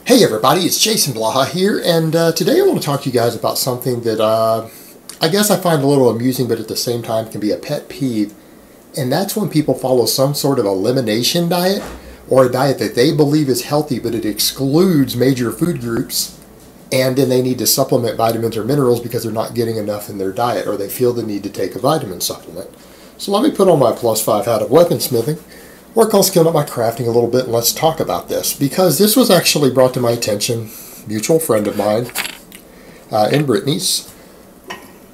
Hey everybody, it's Jason Blaha here, and today I want to talk to you guys about something that I guess I find a little amusing, but at the same time can be a pet peeve, and that's when people follow some sort of elimination diet, or a diet that they believe is healthy, but it excludes major food groups, and then they need to supplement vitamins or minerals because they're not getting enough in their diet, or they feel the need to take a vitamin supplement. So let me put on my +5 hat of weaponsmithing, work on skilling up my crafting a little bit, and let's talk about this, because this was actually brought to my attention. Mutual friend of mine in Brittany's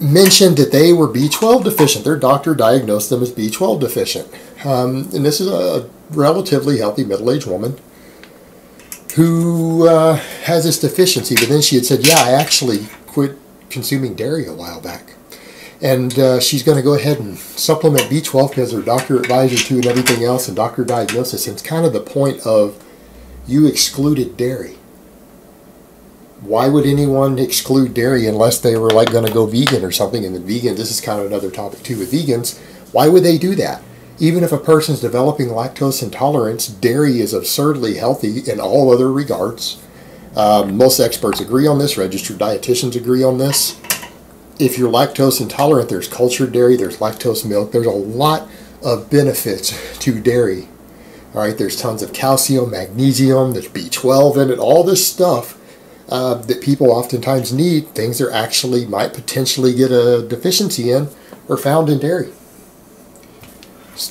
mentioned that they were B12 deficient. Their doctor diagnosed them as B12 deficient. And this is a relatively healthy middle-aged woman who has this deficiency, but then she had said, yeah, I actually quit consuming dairy a while back. And she's going to go ahead and supplement B12 because her doctor advised her to and everything else, and doctor diagnosis. And it's kind of the point of, you excluded dairy. Why would anyone exclude dairy unless they were like going to go vegan or something? And the vegan, this is kind of another topic too with vegans. Why would they do that? Even if a person's developing lactose intolerance, dairy is absurdly healthy in all other regards. Most experts agree on this. Registered dietitians agree on this. If you're lactose intolerant, there's cultured dairy, there's lactose milk. There's a lot of benefits to dairy. All right, there's tons of calcium, magnesium, there's B12 in it, all this stuff that people oftentimes need, things they actually might potentially get a deficiency in, are found in dairy.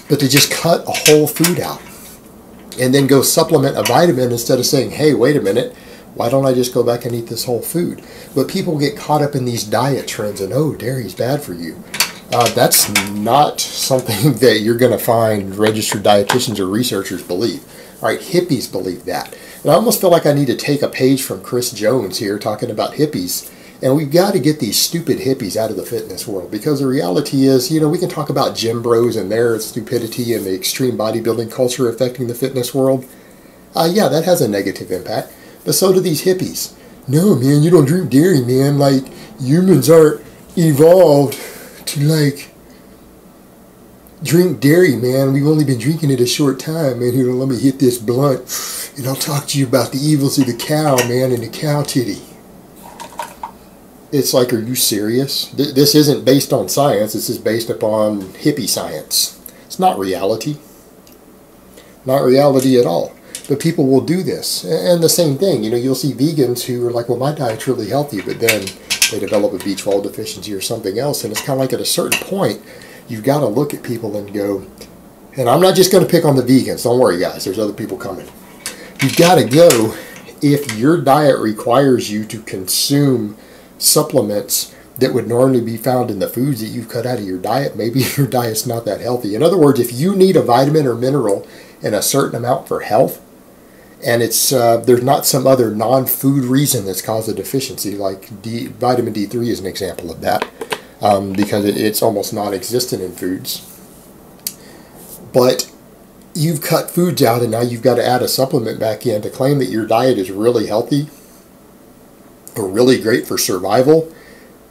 But to just cut a whole food out and then go supplement a vitamin instead of saying, hey, wait a minute, why don't I just go back and eat this whole food? But people get caught up in these diet trends and, oh, dairy's bad for you. That's not something that you're going to find registered dietitians or researchers believe. All right, hippies believe that. And I almost feel like I need to take a page from Chris Jones here talking about hippies. And we've got to get these stupid hippies out of the fitness world, because the reality is, you know, we can talk about gym bros and their stupidity and the extreme bodybuilding culture affecting the fitness world. Yeah, that has a negative impact. But so do these hippies. No, man, you don't drink dairy, man. Like, humans aren't evolved to, like, drink dairy, man. We've only been drinking it a short time, man. Here, let me hit this blunt, and I'll talk to you about the evils of the cow, man, and the cow titty. It's like, are you serious? This isn't based on science. This is based upon hippie science. It's not reality. Not reality at all. But people will do this. And the same thing, you know, you'll see vegans who are like, well, my diet's really healthy, but then they develop a B12 deficiency or something else. And it's kind of like at a certain point, you've got to look at people and go, and I'm not just going to pick on the vegans. Don't worry, guys. There's other people coming. You've got to go, if your diet requires you to consume supplements that would normally be found in the foods that you've cut out of your diet, maybe your diet's not that healthy. In other words, if you need a vitamin or mineral in a certain amount for health, and it's there's not some other non-food reason that's caused a deficiency, like vitamin D3 is an example of that, because it's almost non-existent in foods. But you've cut foods out, and now you've got to add a supplement back in to claim that your diet is really healthy or really great for survival.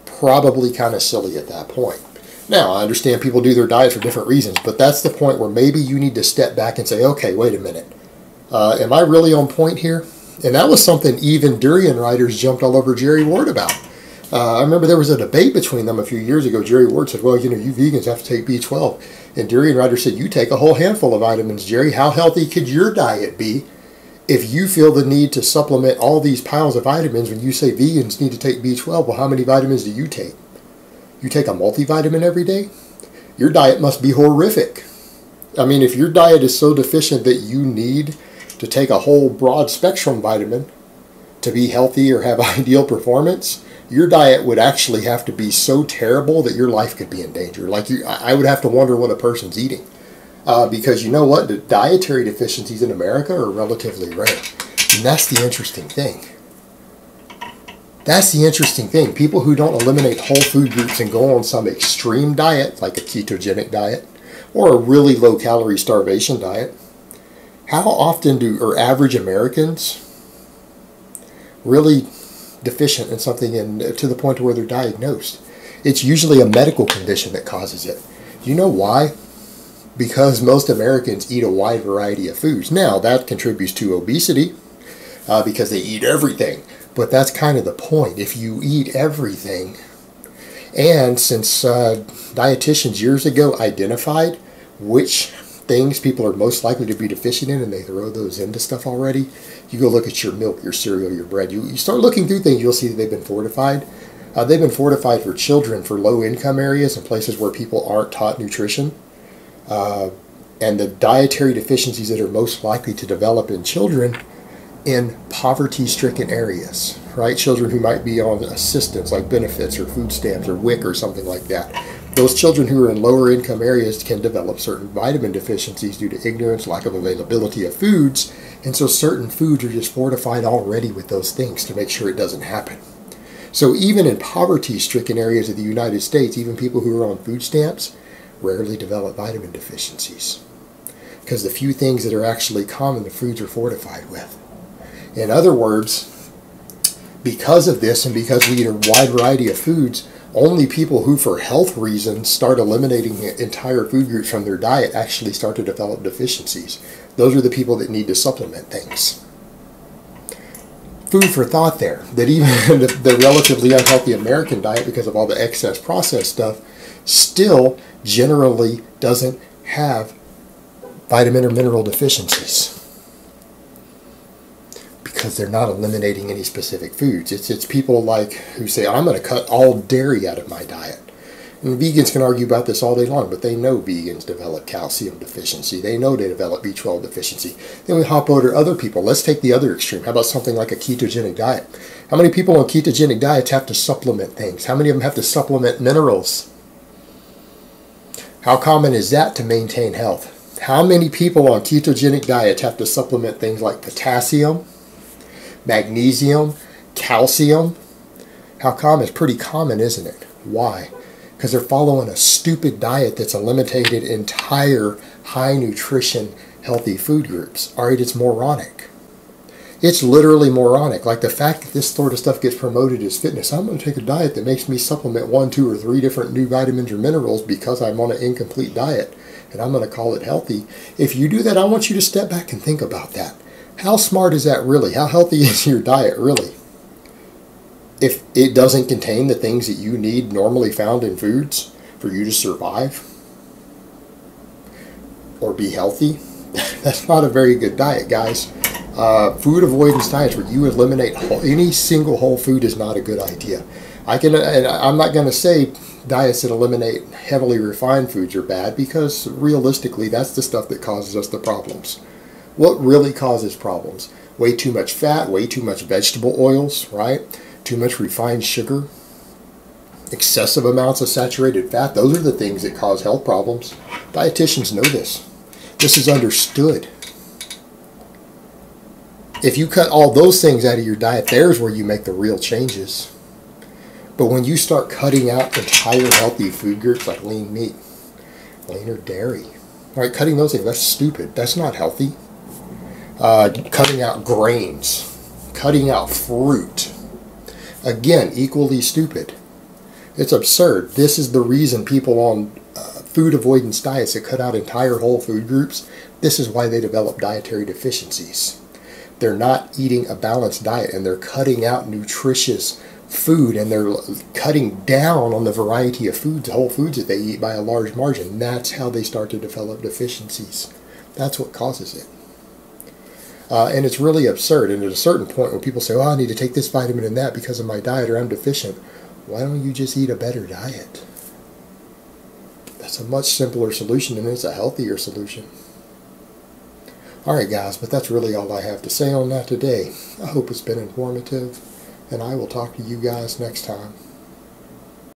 Probably kind of silly at that point. Now, I understand people do their diet for different reasons, but that's the point where maybe you need to step back and say, okay, wait a minute. Am I really on point here? And that was something even durian writers jumped all over Jerry Ward about. I remember there was a debate between them a few years ago. Jerry Ward said, well, you know, you vegans have to take B12. And durian writers said, you take a whole handful of vitamins, Jerry. How healthy could your diet be if you feel the need to supplement all these piles of vitamins when you say vegans need to take B12? Well, how many vitamins do you take? You take a multivitamin every day? Your diet must be horrific. I mean, if your diet is so deficient that you need to take a whole broad spectrum vitamin to be healthy or have ideal performance, your diet would actually have to be so terrible that your life could be in danger. Like, I would have to wonder what a person's eating. Because you know what? The dietary deficiencies in America are relatively rare. And that's the interesting thing. That's the interesting thing. People who don't eliminate whole food groups and go on some extreme diet, like a ketogenic diet, or a really low-calorie starvation diet, how often are average Americans really deficient in something to the point where they're diagnosed? It's usually a medical condition that causes it. Do you know why? Because most Americans eat a wide variety of foods. Now, that contributes to obesity, because they eat everything. But that's kind of the point. If you eat everything, and since dietitians years ago identified which things people are most likely to be deficient in, and they throw those into stuff already, you go look at your milk, your cereal, your bread. You start looking through things, you'll see that they've been fortified. They've been fortified for children, for low-income areas and places where people aren't taught nutrition. And the dietary deficiencies that are most likely to develop in children in poverty-stricken areas, right? Children who might be on assistance like benefits or food stamps or WIC or something like that. Those children who are in lower income areas can develop certain vitamin deficiencies due to ignorance, lack of availability of foods, and so certain foods are just fortified already with those things to make sure it doesn't happen. So even in poverty-stricken areas of the United States, even people who are on food stamps rarely develop vitamin deficiencies, because the few things that are actually common, the foods are fortified with. In other words, because of this and because we eat a wide variety of foods, only people who for health reasons start eliminating entire food groups from their diet actually start to develop deficiencies. Those are the people that need to supplement things. Food for thought there, that even the relatively unhealthy American diet, because of all the excess processed stuff, still generally doesn't have vitamin or mineral deficiencies, because they're not eliminating any specific foods. It's people like who say, I'm going to cut all dairy out of my diet. And vegans can argue about this all day long, but they know vegans develop calcium deficiency. They know they develop B12 deficiency. Then we hop over to other people. Let's take the other extreme. How about something like a ketogenic diet? How many people on ketogenic diets have to supplement things? How many of them have to supplement minerals? How common is that to maintain health? How many people on ketogenic diets have to supplement things like potassium, magnesium, calcium? How common? It's pretty common, isn't it? Why? Because they're following a stupid diet that's eliminated entire high nutrition healthy food groups. All right, it's moronic. It's literally moronic. Like the fact that this sort of stuff gets promoted as fitness. I'm going to take a diet that makes me supplement 1, 2, or 3 different new vitamins or minerals because I'm on an incomplete diet, and I'm going to call it healthy. If you do that, I want you to step back and think about that. How smart is that really? How healthy is your diet really? If it doesn't contain the things that you need normally found in foods for you to survive or be healthy, that's not a very good diet, guys. Food avoidance diets where you eliminate any single whole food is not a good idea. I'm not going to say diets that eliminate heavily refined foods are bad, because realistically that's the stuff that causes us the problems. What really causes problems? Way too much fat, way too much vegetable oils, right? Too much refined sugar, excessive amounts of saturated fat. Those are the things that cause health problems. Dietitians know this. This is understood. If you cut all those things out of your diet, there's where you make the real changes. But when you start cutting out entire healthy food groups like lean meat, lean or dairy, all right, cutting those things, that's stupid. That's not healthy. Cutting out grains, cutting out fruit, again, equally stupid. It's absurd. This is the reason people on food avoidance diets that cut out entire whole food groups, this is why they develop dietary deficiencies. They're not eating a balanced diet, and they're cutting out nutritious food, and they're cutting down on the variety of foods, whole foods that they eat by a large margin. That's how they start to develop deficiencies. That's what causes it. And it's really absurd. And at a certain point when people say, oh, I need to take this vitamin and that because of my diet, or I'm deficient, why don't you just eat a better diet? That's a much simpler solution, and it's a healthier solution. Alright guys, but that's really all I have to say on that today. I hope it's been informative, and I will talk to you guys next time.